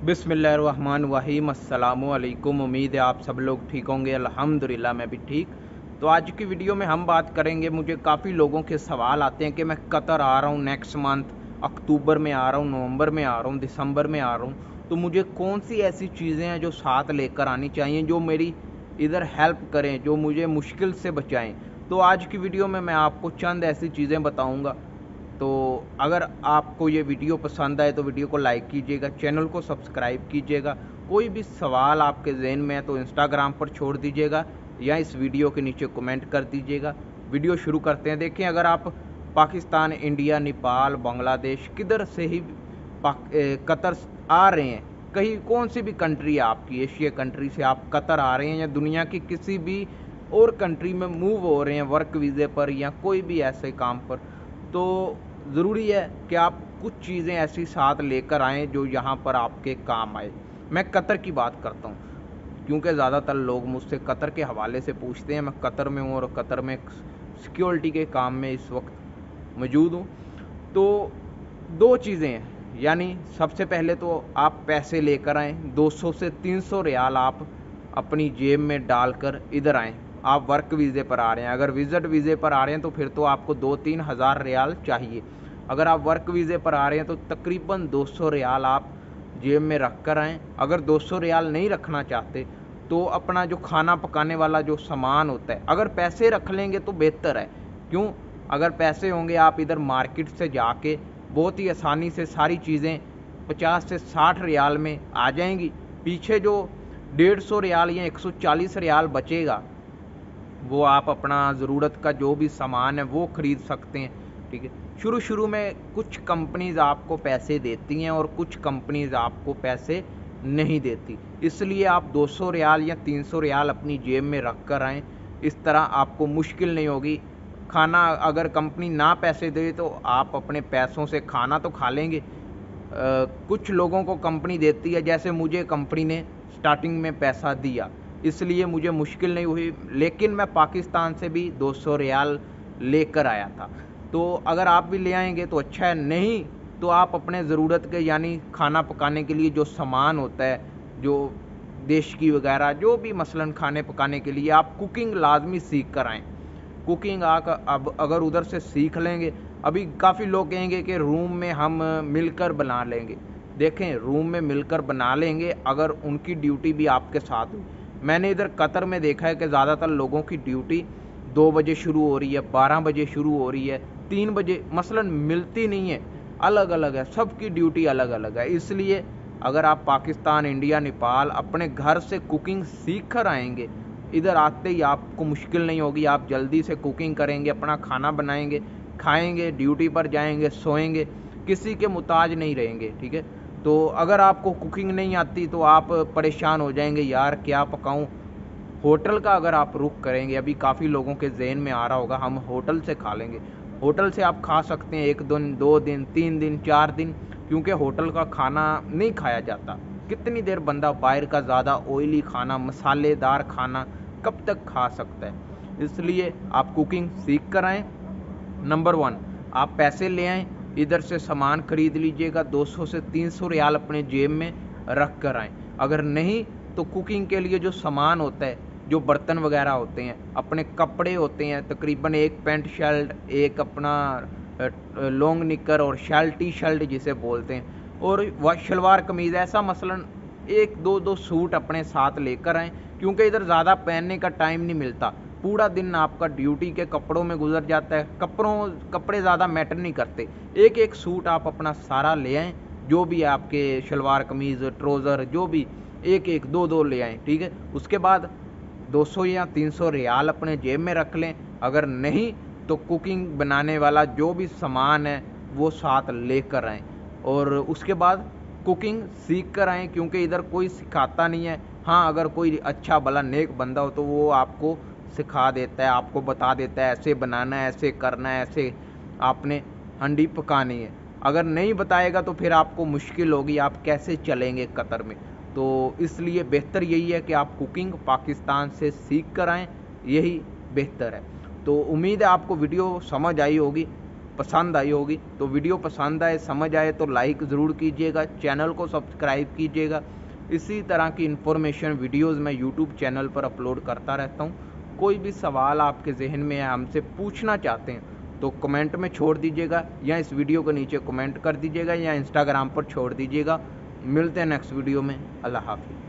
बिस्मिल्लाहिर्रहमानिर्रहीम अस्सलामुअलैकुम। उम्मीद है आप सब लोग ठीक होंगे। अल्हम्दुलिल्लाह मैं भी ठीक। तो आज की वीडियो में हम बात करेंगे, मुझे काफ़ी लोगों के सवाल आते हैं कि मैं कतर आ रहा हूँ नेक्स्ट मंथ, अक्टूबर में आ रहा हूँ, नवंबर में आ रहा हूँ, दिसंबर में आ रहा हूँ, तो मुझे कौन सी ऐसी चीज़ें हैं जो साथ लेकर आनी चाहिए जो मेरी इधर हेल्प करें, जो मुझे मुश्किल से बचाएं। तो आज की वीडियो में मैं आपको चंद ऐसी चीज़ें बताऊंगा। तो अगर आपको ये वीडियो पसंद आए तो वीडियो को लाइक कीजिएगा, चैनल को सब्सक्राइब कीजिएगा। कोई भी सवाल आपके जहन में है तो इंस्टाग्राम पर छोड़ दीजिएगा या इस वीडियो के नीचे कमेंट कर दीजिएगा। वीडियो शुरू करते हैं। देखें, अगर आप पाकिस्तान, इंडिया, नेपाल, बांग्लादेश किधर से ही कतर आ रहे हैं, कहीं कौन सी भी कंट्री है आपकी, एशिया कंट्री से आप कतर आ रहे हैं या दुनिया की किसी भी और कंट्री में मूव हो रहे हैं वर्क वीज़े पर या कोई भी ऐसे काम पर, तो ज़रूरी है कि आप कुछ चीज़ें ऐसी साथ लेकर आएँ जो यहाँ पर आपके काम आए। मैं कतर की बात करता हूँ क्योंकि ज़्यादातर लोग मुझसे कतर के हवाले से पूछते हैं। मैं कतर में हूँ और कतर में सिक्योरिटी के काम में इस वक्त मौजूद हूँ। तो दो चीज़ें हैं, यानी सबसे पहले तो आप पैसे लेकर आएँ, 200 से 300 रियाल आप अपनी जेब में डालकर इधर आएँ। आप वर्क वीज़े पर आ रहे हैं, अगर विज़िट वीज़े पर आ रहे हैं तो फिर तो आपको 2-3 हज़ार रियाल चाहिए। अगर आप वर्क वीज़े पर आ रहे हैं तो तकरीबन 200 रियाल आप जेब में रख कर आएँ। अगर 200 रियाल नहीं रखना चाहते तो अपना जो खाना पकाने वाला जो सामान होता है, अगर पैसे रख लेंगे तो बेहतर है। क्यों? अगर पैसे होंगे आप इधर मार्केट से जाके बहुत ही आसानी से सारी चीज़ें 50 से 60 रियाल में आ जाएंगी। पीछे जो 150 रियाल या 140 रियाल बचेगा वो आप अपना ज़रूरत का जो भी सामान है वो ख़रीद सकते हैं। ठीक है, शुरू शुरू में कुछ कंपनीज़ आपको पैसे देती हैं और कुछ कंपनीज़ आपको पैसे नहीं देती, इसलिए आप 200 रियाल या 300 रियाल अपनी जेब में रख कर आएँ। इस तरह आपको मुश्किल नहीं होगी। खाना अगर कंपनी ना पैसे दे तो आप अपने पैसों से खाना तो खा लेंगे। कुछ लोगों को कंपनी देती है, जैसे मुझे कंपनी ने स्टार्टिंग में पैसा दिया, इसलिए मुझे मुश्किल नहीं हुई, लेकिन मैं पाकिस्तान से भी 200 रियाल लेकर आया था। तो अगर आप भी ले आएंगे तो अच्छा है, नहीं तो आप अपने ज़रूरत के यानी खाना पकाने के लिए जो सामान होता है, जो देश की वगैरह जो भी मसलन खाने पकाने के लिए आप कुकिंग लाजमी सीख कर आएँ। कुकिंग आकर अब अगर उधर से सीख लेंगे, अभी काफ़ी लोग कहेंगे कि रूम में हम मिलकर बना लेंगे। देखें, रूम में मिलकर बना लेंगे अगर उनकी ड्यूटी भी आपके साथ हुई। मैंने इधर कतर में देखा है कि ज़्यादातर लोगों की ड्यूटी 2 बजे शुरू हो रही है, 12 बजे शुरू हो रही है, 3 बजे मसलन मिलती नहीं है, अलग अलग है, सबकी ड्यूटी अलग अलग है। इसलिए अगर आप पाकिस्तान, इंडिया, नेपाल अपने घर से कुकिंग सीख कर आएंगे, इधर आते ही आपको मुश्किल नहीं होगी। आप जल्दी से कुकिंग करेंगे, अपना खाना बनाएंगे, खाएंगे, ड्यूटी पर जाएंगे, सोएंगे, किसी के मुताज नहीं रहेंगे। ठीक है, तो अगर आपको कुकिंग नहीं आती तो आप परेशान हो जाएंगे, यार क्या पकाऊं। होटल का अगर आप रुख करेंगे, अभी काफ़ी लोगों के जहन में आ रहा होगा हम होटल से खा लेंगे। होटल से आप खा सकते हैं 1 दिन, 2 दिन, 3 दिन, 4 दिन, क्योंकि होटल का खाना नहीं खाया जाता। कितनी देर बंदा बाहर का ज़्यादा ऑयली खाना, मसालेदार खाना कब तक खा सकता है। इसलिए आप कुकिंग सीख कर आएँ। नंबर 1, आप पैसे ले आएँ, इधर से सामान खरीद लीजिएगा, 200 से 300 रियाल अपने जेब में रख कर आएँ। अगर नहीं तो कुकिंग के लिए जो सामान होता है, जो बर्तन वगैरह होते हैं, अपने कपड़े होते हैं, तकरीबन एक पैंट शर्ट, एक अपना लॉन्ग निकर और शर्ट टी शर्ट जिसे बोलते हैं, और वह शलवार कमीज़, ऐसा मसलन 1-2 सूट अपने साथ लेकर आएँ, क्योंकि इधर ज़्यादा पहनने का टाइम नहीं मिलता। पूरा दिन आपका ड्यूटी के कपड़ों में गुजर जाता है। कपड़े ज़्यादा मैटर नहीं करते। एक एक सूट आप अपना सारा ले आएँ, जो भी आपके शलवार कमीज़, ट्राउज़र, जो भी एक एक 2-2 ले आएँ। ठीक है, उसके बाद 200 या 300 रियाल अपने जेब में रख लें। अगर नहीं तो कुकिंग बनाने वाला जो भी सामान है वो साथ लेकर आएँ और उसके बाद कुकिंग सीख कर आएँ, क्योंकि इधर कोई सिखाता नहीं है। हाँ, अगर कोई अच्छा भला नेक बंदा हो तो वो आपको सिखा देता है, आपको बता देता है ऐसे बनाना है, ऐसे करना है, ऐसे आपने हांडी पकानी है। अगर नहीं बताएगा तो फिर आपको मुश्किल होगी, आप कैसे चलेंगे कतर में। तो इसलिए बेहतर यही है कि आप कुकिंग पाकिस्तान से सीख कर आएँ, यही बेहतर है। तो उम्मीद है आपको वीडियो समझ आई होगी। पसंद आई होगी। तो वीडियो पसंद आए, समझ आए तो लाइक ज़रूर कीजिएगा, चैनल को सब्सक्राइब कीजिएगा। इसी तरह की इन्फॉर्मेशन वीडियोज़ मैं यूट्यूब चैनल पर अपलोड करता रहता हूँ। कोई भी सवाल आपके जहन में हमसे पूछना चाहते हैं तो कमेंट में छोड़ दीजिएगा, या इस वीडियो के नीचे कमेंट कर दीजिएगा, या इंस्टाग्राम पर छोड़ दीजिएगा। मिलते हैं नेक्स्ट वीडियो में। अल्लाह हाफिज़।